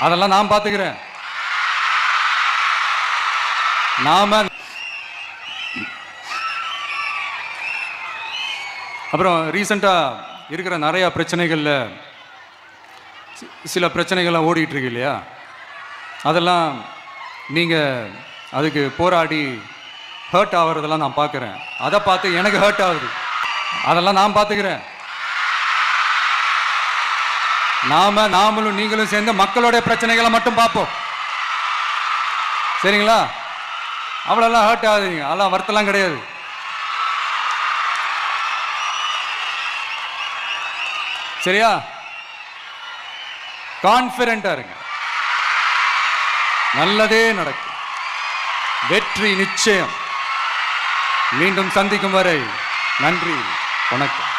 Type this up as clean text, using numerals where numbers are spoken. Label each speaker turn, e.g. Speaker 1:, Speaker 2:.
Speaker 1: அதெல்லாம் நான் பார்த்துக்கிறேன். நாம அப்புறம் ரீசெண்டாக இருக்கிற நிறையா பிரச்சனைகளில் சில பிரச்சனைகள்லாம் ஓடிட்டு இருக்கு இல்லையா, அதெல்லாம் நீங்கள் அதுக்கு போராடி ஹர்ட் ஆகிறதெல்லாம் நான் பார்க்குறேன். அதை பார்த்து எனக்கு ஹர்ட் ஆகுது. அதெல்லாம் நான் பார்த்துக்கிறேன். நாமளும் நீங்களும் சேர்ந்து மக்களுடைய பிரச்சனைகளை மட்டும் பார்ப்போம். சரிங்களா? அவ்வளோலாம் ஹர்ட் ஆகுதுங்க. அதெல்லாம் வருத்தலாம் கிடையாது. சரியா? கான்ஃபிடென்ட்டா இருங்க. நல்லதே நடக்கும். வெற்றி நிச்சயம். மீண்டும் சந்திக்கும் வரை நன்றி, வணக்கம்.